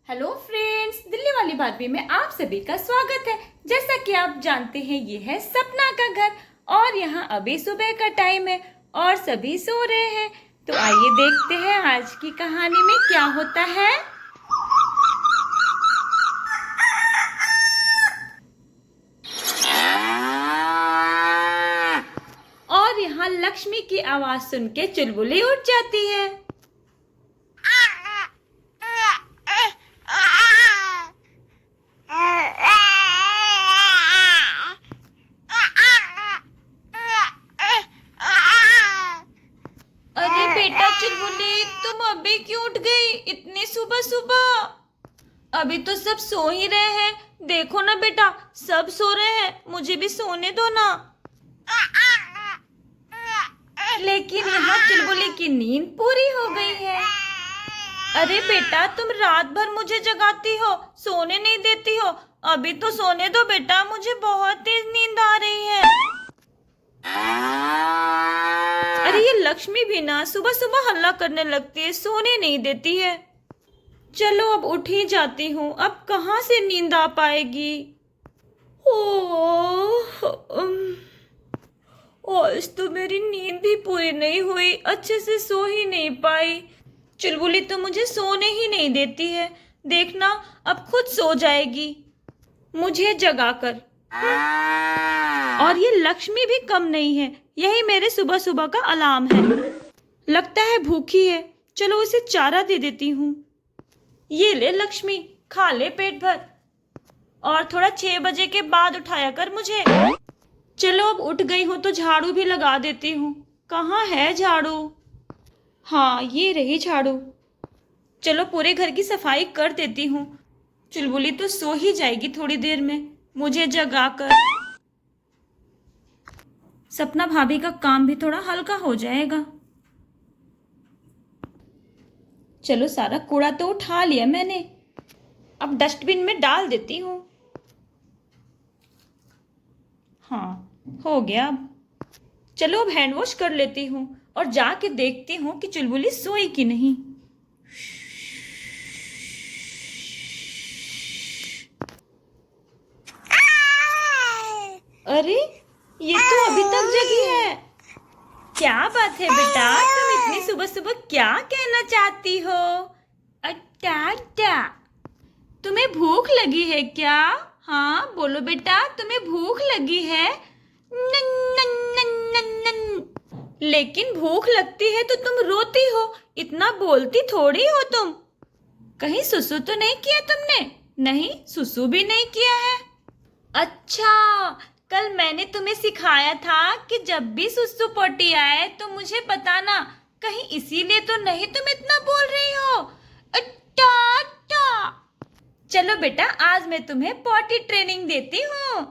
Hello friends, Delhi वाली बारहवीं में आप सभी का स्वागत है। जैसा कि आप जानते हैं, ये है सपना का घर और यहाँ अभी सुबह का टाइम है और सभी सो रहे हैं। तो आइए देखते हैं आज की कहानी में क्या होता है। और यहाँ लक्ष्मी की आवाज सुन के चुलबुली उठ जाती है। अरे बेटा चुलबुली, तुम अभी क्यों उठ गई इतनी सुबह सुबह? अभी तो सब सो ही रहे हैं। देखो ना बेटा, सब सो रहे हैं, मुझे भी सोने दो ना। लेकिन यहाँ चुलबुली की नींद पूरी हो गई है। अरे बेटा, तुम रात भर मुझे जगाती हो, सोने नहीं देती हो। अभी तो सोने दो बेटा, मुझे बहुत तेज नींद आ रही है। अरे ये लक्ष्मी भी ना सुबह सुबह हल्ला करने लगती है, सोने नहीं देती है। चलो अब उठ ही जाती हूँ, अब कहाँ से नींद आ पाएगी। आज तो मेरी नींद भी पूरी नहीं हुई, अच्छे से सो ही नहीं पाई। चुलबुली तो मुझे सोने ही नहीं देती है। देखना, अब खुद सो जाएगी मुझे जगाकर। और ये लक्ष्मी भी कम नहीं है, यही मेरे सुबह सुबह का अलार्म है। लगता है भूखी है, चलो उसे चारा दे देती हूँ। ये ले लक्ष्मी, खा ले पेट भर और थोड़ा 6 बजे के बाद उठाया कर मुझे। चलो अब उठ गई हूँ तो झाड़ू भी लगा देती हूँ। कहाँ है झाड़ू? हाँ, ये रही झाड़ू। चलो पूरे घर की सफाई कर देती हूँ। चुलबुली तो सो ही जाएगी थोड़ी देर में, मुझे जगाकर। सपना भाभी का काम भी थोड़ा हल्का हो जाएगा। चलो सारा कूड़ा तो उठा लिया मैंने, अब डस्टबिन में डाल देती हूँ। हाँ, हो गया। अब चलो अब हैंड वॉश कर लेती हूँ और जाके देखती हूँ कि चुलबुली सोई कि नहीं। अरे ये तो अभी तक जगी है। क्या बात है बेटा, तुम इतनी सुबह सुबह क्या कहना चाहती हो? अच्छा अच्छा, तुम्हें भूख लगी है क्या? हाँ बोलो बेटा, तुम्हें भूख लगी है? नन, नन, नन, नन, नन। लेकिन भूख लगती है तो तुम रोती हो, इतना बोलती थोड़ी हो तुम। कहीं सुसु तो नहीं किया तुमने? नहीं, सुसु भी नहीं किया है। अच्छा, कल मैंने तुम्हें सिखाया था कि जब भी सुसु पोटी आए तो मुझे बताना, कहीं इसीलिए तो नहीं तुम इतना बोल रही हो। अच्छा अच्छा, चलो बेटा, आज मैं तुम्हें पॉटी ट्रेनिंग देती हूँ।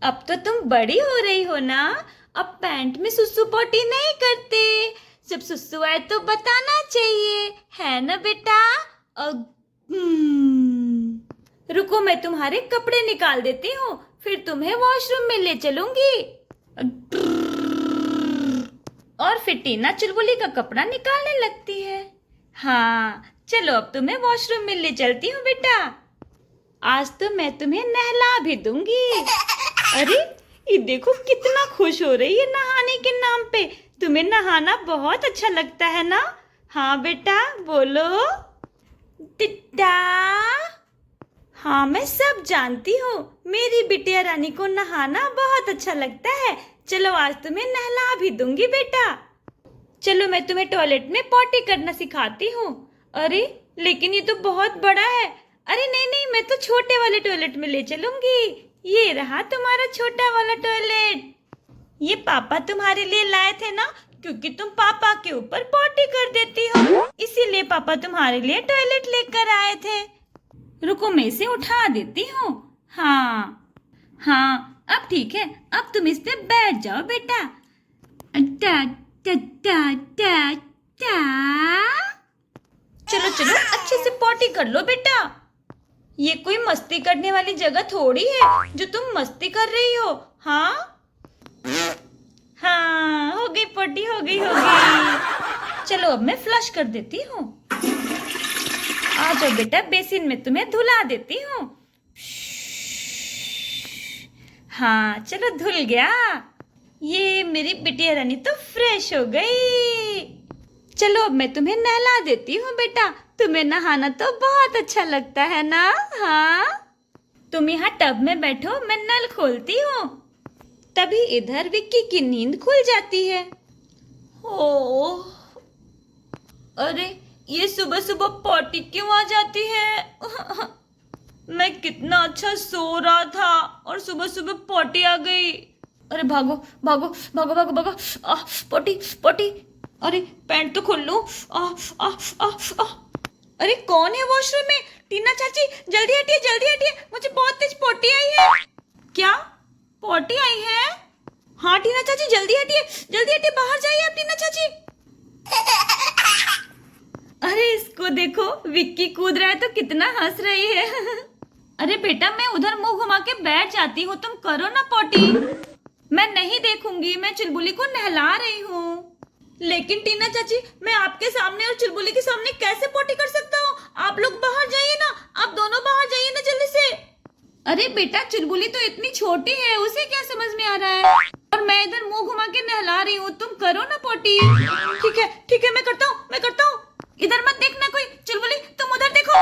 अब तो तुम बड़ी हो रही हो ना, अब पैंट में सुसु पोटी नहीं करते। जब सुसु आए तो बताना चाहिए, है ना बेटा? रुको, मैं तुम्हारे कपड़े निकाल देती हूँ, फिर तुम्हें वॉशरूम में ले चलूंगी। और फिर टीना चुलबुली का कपड़ा निकालने लगती है। हाँ, चलो अब तुम्हें वॉशरूम में ले चलती हूँ बेटा। आज तो मैं तुम्हें नहला भी दूंगी। अरे ये देखो कितना खुश हो रही है नहाने के नाम पे। तुम्हें नहाना बहुत अच्छा लगता है ना? हाँ बेटा, बोलो। टिट्टा। हाँ, मैं सब जानती हूँ, मेरी बिटिया रानी को नहाना बहुत अच्छा लगता है। चलो आज तुम्हें नहला भी दूंगी बेटा। चलो मैं तुम्हें टॉयलेट में पॉटी करना सिखाती हूँ। अरे लेकिन ये तो बहुत बड़ा है। अरे नहीं नहीं, मैं तो छोटे वाले टॉयलेट में ले चलूंगी। ये रहा तुम्हारा छोटा वाला टॉयलेट। ये पापा तुम्हारे लिए लाए थे ना, क्योंकि तुम पापा के ऊपर पॉटी कर देती हो, इसीलिए पापा तुम्हारे लिए टॉयलेट लेकर आए थे। रुको, मैं इसे उठा देती हूँ। हाँ हाँ, अब ठीक है, अब तुम इस पे बैठ जाओ बेटा। टा टा टा टा टा। चलो चलो, अच्छे से पॉटी कर लो बेटा। ये कोई मस्ती करने वाली जगह थोड़ी है जो तुम मस्ती कर रही हो। हाँ हाँ, हो गई पॉटी, हो गई हो गई। चलो अब मैं फ्लश कर देती हूँ। आ जाओ बेटा, बेसिन में तुम्हें धुला देती हूँ। हाँ चलो, धुल गया। ये मेरी बिटिया रानी तो फ्रेश हो गई। चलो अब मैं तुम्हें नहला देती हूँ बेटा। तुम्हें नहाना तो बहुत अच्छा लगता है ना? हाँ, तुम यहाँ टब में बैठो, मैं नल खोलती हूँ। तभी इधर विक्की की नींद खुल जाती है। ओह, अरे ये सुबह सुबह पॉटी क्यों आ जाती है? मैं कितना अच्छा सो रहा था और सुबह सुबह पॉटी आ गई। अरे भागो भागो भागो भागो भागो। Potty potty. अरे पैंट तो खोल लूं। अरे कौन है वॉशरूम में? टीना चाची, जल्दी हटिए जल्दी हटिए, मुझे बहुत तेज पॉटी आई है। क्या पॉटी आई है? हाँ टीना चाची, जल्दी हटिए बाहर जाइए आप टीना चाची। अरे इसको देखो, विक्की कूद रहा है तो कितना हंस रही है। अरे बेटा, मैं उधर मुंह घुमा के बैठ जाती हूँ, तुम करो ना पॉटी। मैं नहीं देखूंगी, मैं चुलबुली को नहला रही हूँ। लेकिन टीना चाची, मैं आपके सामने और चुलबुली के सामने कैसे पॉटी कर सकता हूँ? आप लोग बाहर जाइए ना, आप दोनों बाहर जाइए ना जल्दी से। अरे बेटा, चुलबुली तो इतनी छोटी है, उसे क्या समझ में आ रहा है? और मैं इधर मुंह घुमा के नहला रही हूँ, तुम करो ना पॉटी। ठीक है, मैं करता हूँ। इधर मत देखना कोई। चुलबुली तुम उधर देखो।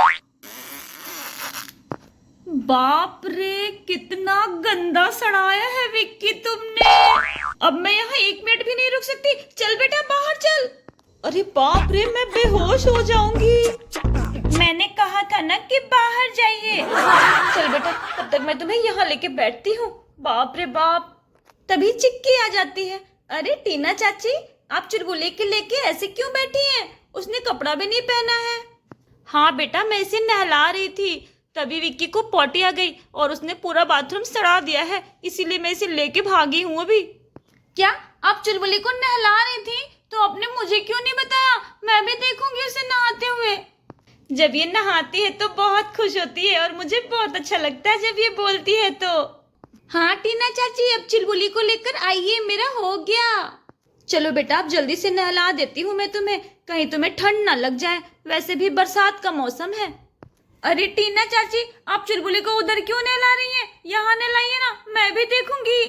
बाप रे, कितना गंदा सड़ाया है विक्की तुमने। अब मैं यहाँ 1 मिनट भी नहीं रुक सकती। चल बेटा बाहर चल। अरे बाप रे, मैं बेहोश हो जाऊंगी। मैंने कहा था ना कि बाहर जाइए। चल बेटा, तब तक मैं तुम्हें यहाँ लेके बैठती हूँ। बाप रे बाप। तभी चिक्की आ जाती है। अरे टीना चाची, आप चुलबुली के लेके ऐसे क्यों बैठी हैं? उसने कपड़ा भी नहीं पहना है। हाँ बेटा, मैं इसे नहला रही थी, तभी विक्की को पॉटी आ गई और उसने पूरा बाथरूम सड़ा दिया है, इसीलिए मैं इसे लेके भागी हूँ अभी। क्या आप चुलबुली को नहला रही थी? तो आपने मुझे क्यों नहीं बताया? मैं भी देखूंगी उसे नहाते हुए। जब ये नहाती है तो बहुत खुश होती है और मुझे बहुत अच्छा लगता है जब ये बोलती है तो। हाँ टीना चाची, अब चुलबुली को लेकर आइए, मेरा हो गया। चलो बेटा, अब जल्दी से नहला देती हूँ मैं तुम्हें, कहीं तुम्हें ठंड ना लग जाए, वैसे भी बरसात का मौसम है। अरे टीना चाची, आप चुलबुली को उधर क्यों नहला रही हैं? यहाँ नहलाइए ना, मैं भी देखूंगी।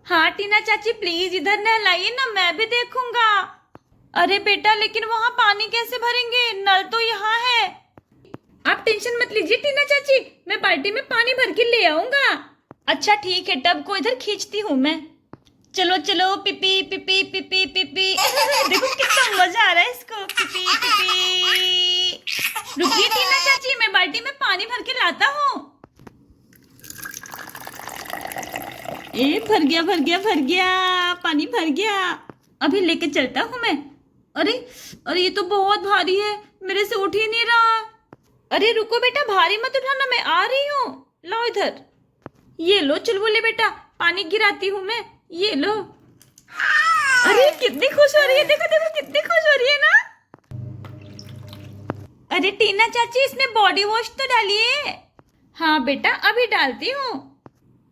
हाँ टीना चाची, प्लीज इधर नहलाइए ना, मैं भी देखूंगा। अरे बेटा, लेकिन वहाँ पानी कैसे भरेंगे? नल तो यहाँ है। आप टेंशन मत लीजिए टीना चाची, मैं बाल्टी में पानी भर के ले आऊंगा। अच्छा ठीक है, टब को इधर खींचती हूँ मैं। चलो चलो, पिपी पिपी पिपी पिपी। देखो कितना मजा आ रहा है इसको, पिपी पिपी। रुकिए टीना चाची, मैं बाल्टी में पानी भर के लाता हूँ। भर गया, पानी भर गया। अभी लेके चलता हूँ मैं। अरे ये तो बहुत भारी है, मेरे से उठ ही नहीं रहा। अरे रुको बेटा, भारी मत उठाना, मैं आ रही हूँ। लो इधर, ये लो चुलबुली बेटा, पानी गिराती हूँ मैं, ये लो। अरे कितनी खुश हो रही है, देखो देखो कितनी खुश हो रही है ना। अरे टीना चाची, इसमें बॉडी वॉश तो डालिए। हाँ बेटा, अभी डालती हूँ।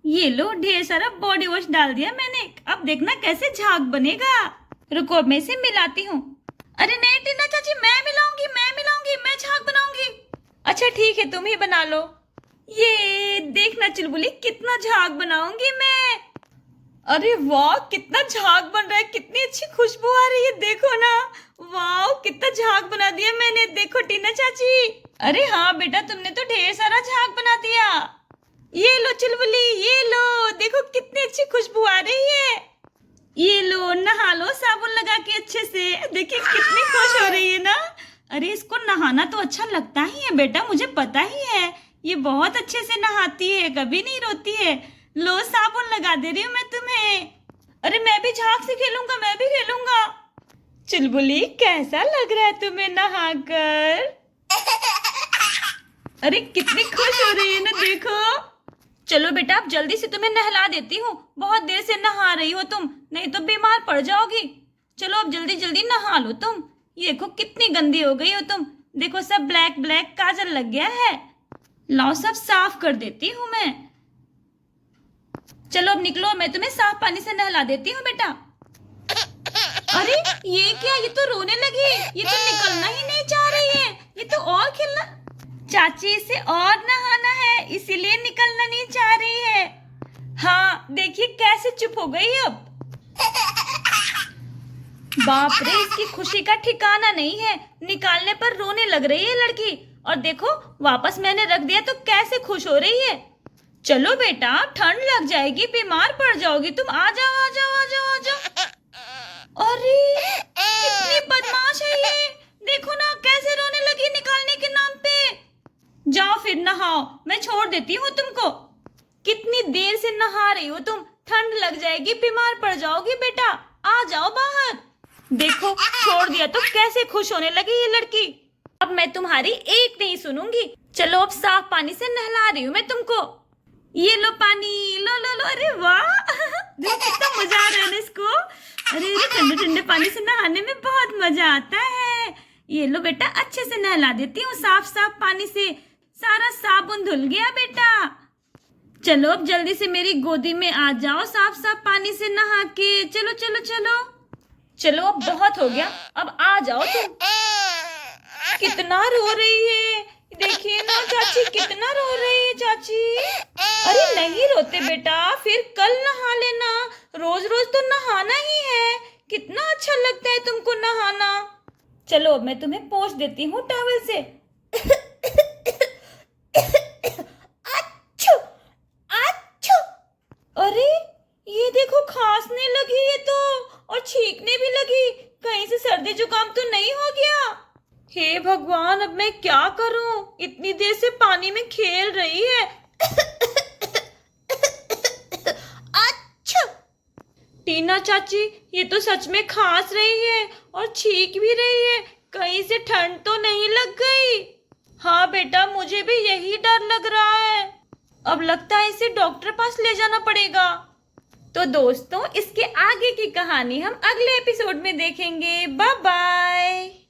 ये लो, ढेर सारा बॉडी वॉश डाल दिया मैंने, अब देखना कैसे झाग बनेगा। रुको, अब मैं इसे मिलाती हूँ। अरे नहीं टीना चाची, मैं मिलाऊंगी, मैं झाग बनाऊंगी। अच्छा ठीक है, तुम ही बना लो। ये देखना चुलबुली, कितना झाग बनाऊंगी मैं। अरे वाह, कितना झाग बन रहा है, कितनी अच्छी खुशबू आ रही है, देखो ना। वाह, कितना झाग बना दिया मैंने, देखो टीना चाची। अरे हाँ बेटा, तुमने तो ढेर सारा झाग बना दिया। ये लो चुलबुली, ये लो, देखो कितनी अच्छी खुशबू आ रही है। ये लो, नहा लो साबुन लगा के अच्छे से, देखिए कितनी खुश हो रही है ना। अरे इसको नहाना तो अच्छा लगता ही है बेटा, मुझे पता ही है, ये बहुत अच्छे से नहाती है, कभी नहीं रोती है। लो साबुन लगा दे रही हूँ मैं तुम्हें। अरे मैं भी झाग से खेलूंगा, मैं भी खेलूंगा। चुलबुली, कैसा लग रहा है तुम्हें नहाकर? अरे कितनी खुश हो रही है ना, देखो। चलो बेटा, अब जल्दी से तुम्हें नहला देती हूँ, बहुत देर से नहा रही हो तुम, नहीं तो बीमार पड़ जाओगी। चलो अब जल्दी जल्दी नहा लो तुम। ये देखो कितनी गंदी हो गई हो तुम, देखो सब ब्लैक ब्लैक काजल लग गया है। लाओ सब साफ कर देती हूँ मैं। चलो अब निकलो, मैं तुम्हें साफ पानी से नहला देती हूँ बेटा। अरे ये क्या, ये तो रोने लगी, ये तो निकलना ही नहीं चाह रही है, ये तो और खेलना। चाची इसे और नहाना है, इसीलिए निकलना नहीं चाह रही है। हाँ देखिए कैसे चुप हो गई अब। बाप रे, इसकी खुशी का ठिकाना नहीं है, निकालने पर रोने लग रही है लड़की। और देखो वापस मैंने रख दिया तो कैसे खुश हो रही है। चलो बेटा, ठंड लग जाएगी, बीमार पड़ जाओगी तुम। आ जाओ आ जाओ आ जाओ आ जाओ। अरे कितनी बदमाश है ये, देखो ना कैसे रोने लगी निकालने के नाम पे। जाओ फिर नहाओ, मैं छोड़ देती हूँ तुमको। कितनी देर से नहा रही हो तुम, ठंड लग जाएगी, बीमार पड़ जाओगी बेटा, आ जाओ बाहर। देखो छोड़ दिया तो कैसे खुश होने लगी ये लड़की। अब मैं तुम्हारी एक नहीं सुनूंगी। चलो अब साफ पानी से नहला रही हूँ मैं तुमको। ये लो पानी, लो लो लो। अरे वाह देखो कितना मजा आ रहा है इसको। अरे ठंडे ठंडे पानी से नहाने में बहुत मजा आता है। ये लो बेटा, अच्छे से नहला देती हूँ साफ साफ पानी से, सारा साबुन धुल गया बेटा। चलो अब जल्दी से मेरी गोदी में आ जाओ साफ साफ पानी से नहा के। चलो चलो चलो चलो, अब बहुत हो गया, अब आ जाओ तुम। कितना रो रही है, देखिए ना चाची कितना रो रही है चाची। अरे नहीं रोते बेटा, फिर कल नहा लेना, रोज रोज तो नहाना ही है, कितना अच्छा लगता है तुमको नहाना। चलो अब मैं तुम्हें पोंछ देती हूँ टॉवल से। अच्छू अच्छू। अरे ये देखो खांसने लगी है तो, और छींकने भी लगी, कहीं से सर्दी जुकाम तो नहीं हो गया। हे भगवान, अब मैं क्या करूं, इतनी देर से पानी में खेल रही है। अच्छा टीना चाची, ये तो सच में खांस रही है और छींक भी रही है, कहीं से ठंड तो नहीं लग गई। हाँ बेटा, मुझे भी यही डर लग रहा है। अब लगता है इसे डॉक्टर पास ले जाना पड़ेगा। तो दोस्तों, इसके आगे की कहानी हम अगले एपिसोड में देखेंगे। Bye bye.